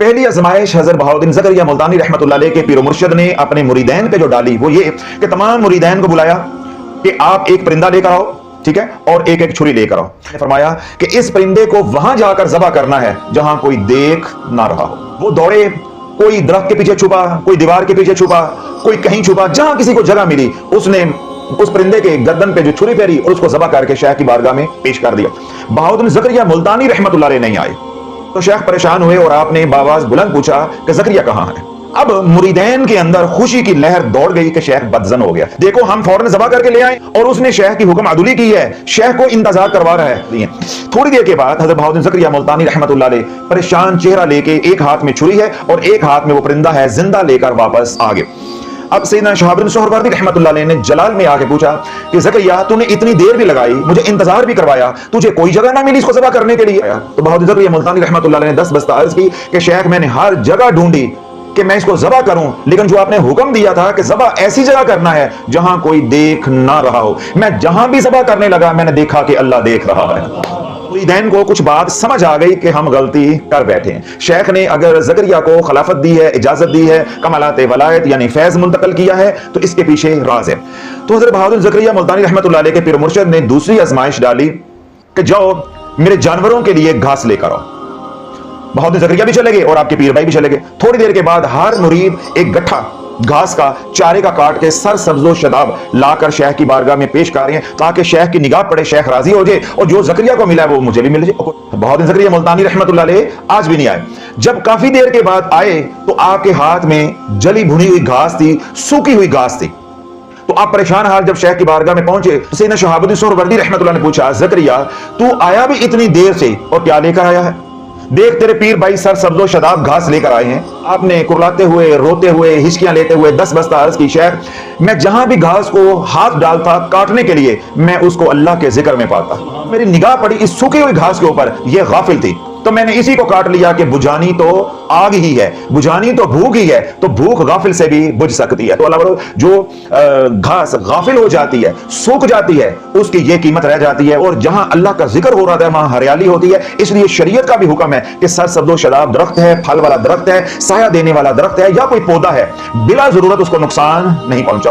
पहली आजमाइश हज़रत बहाउद्दीन ज़करिया मुल्तानी रहमतुल्लाह अलैह के पीर मुर्शिद ने अपने मुरीदैन पे जो डाली वो ये कि तमाम मुरीदैन को बुलाया कि आप एक परिंदा लेकर आओ, ठीक है, और एक एक छुरी लेकर आओ। फरमाया कि इस परिंदे को वहां जाकर ज़बह करना है जहां कोई देख ना रहा हो। वो दौड़े, कोई दरख्त के पीछे छुपा, कोई दीवार के पीछे छुपा, कोई कहीं छुपा, जहां किसी को जगह मिली उसने उस परिंदे के गर्दन पे जो छुरी फेरी और उसको ज़बह करके शेख की बारगाह में पेश कर दिया। बहाउद्दीन ज़करिया मुल्तानी रहमतुल्लाह अलैह नहीं आए तो शेख परेशान हुए और आपने बावाज बुलंद पूछा कि ज़करिया कहां है। अब मुरीदैन के अंदर खुशी की लहर दौड़ गई कि शेख बदजन हो गया। देखो हम फौरन ज़बह करके ले आए और उसने शेख की हुक्म अदुली की है, शेख को इंतजार करवा रहा है। थोड़ी देर के बाद हज़रत बहाउद्दीन ज़करिया मुल्तानी रहमतुल्लाह अलैह परेशान चेहरा लेके एक हाथ में छुरी है और एक हाथ में वो परिंदा है जिंदा लेकर वापस आ गए। अब सैयदना शहाबुद्दीन सुहरवर्दी रहमतुल्लाह अलैह ने जलाल में आके पूछा कि ज़करिया तूने इतनी देर भी लगाई, मुझे इंतजार भी करवाया, तुझे कोई जगह ना मिली इसको ज़बह करने के लिए? तो बहाउद्दीन ज़करिया मुल्तानी रहमतुल्लाह अलैह ने 10 बस्ता अर्ज की कि शेख मैंने हर जगह ढूंढी कि मैं इसको ज़बह करूं, लेकिन जो आपने हुक्म दिया था कि ज़बह ऐसी जगह करना है जहां कोई देख ना रहा हो, मैं जहां भी ज़बह करने लगा मैंने देखा कि अल्लाह देख रहा है। मुरीदैन को कुछ बात समझ आ गई कि हम गलती कर बैठे हैं। शेख ने अगर ज़करिया को खिलाफत दी है, इजाजत दी है, कमालात वलायत यानी फैज मुंतकल किया है तो इसके पीछे राज है। तो हज़रत बहाउद्दीन ज़करिया मुल्तानी रहमतुल्लाह अलैह के पीर मुर्शिद ने दूसरी आजमाइश डाली कि जाओ मेरे जानवरों के लिए घास लेकर आओ। बहाउद्दीन ज़करिया भी चले गए और आपके पीर भाई भी चले गए। थोड़ी देर के बाद हर मुरीद एक गट्ठा घास का चारे का काट के सर सब्जो शदाब लाकर शेख की बारगाह में पेश कर रहे हैं ताकि शेख की निगाह पड़े, शेख राजी हो जाए और जो ज़करिया को मिला है वो मुझे भी मिल जाए। बहाउद्दीन ज़करिया मुल्तानी रहमतुल्लाह अलैह आज भी नहीं आए। जब काफी देर के बाद आए तो आपके हाथ में जली भुनी हुई घास थी, सूखी हुई घास थी। तो आप परेशान हाल जब शेख की बारगाह में पहुंचे तो सैयदना शहाबुद्दीन सुहरवर्दी रहमतुल्लाह ने पूछा, ज़करिया तू आया भी इतनी देर से और क्या लेकर आया है? देख तेरे पीर भाई सर सब्जो शदाब घास लेकर आए हैं। आपने कुर्लाते हुए, रोते हुए, हिचकियां लेते हुए 10 बस्ता अर्ज की, शेख मैं जहां भी घास को हाथ डालता काटने के लिए मैं उसको अल्लाह के जिक्र में पाता। मेरी निगाह पड़ी इस सूखी हुई घास के ऊपर, यह गाफिल थी तो मैंने इसी को काट लिया कि बुझानी तो आग ही है, बुझानी तो भूख ही है, तो भूख गाफिल से भी बुझ सकती है। तो अल्लाह जो घास गाफिल हो जाती है, सूख जाती है, उसकी ये कीमत रह जाती है। और जहां अल्लाह का जिक्र हो रहा था वहां हरियाली होती है। इसलिए शरीयत का भी हुक्म है कि सर सब्जो शदाब दरख्त है, फल वाला दरख्त है, साया देने वाला दरख्त है या कोई पौधा है, बिला जरूरत उसको नुकसान नहीं पहुंचाओ।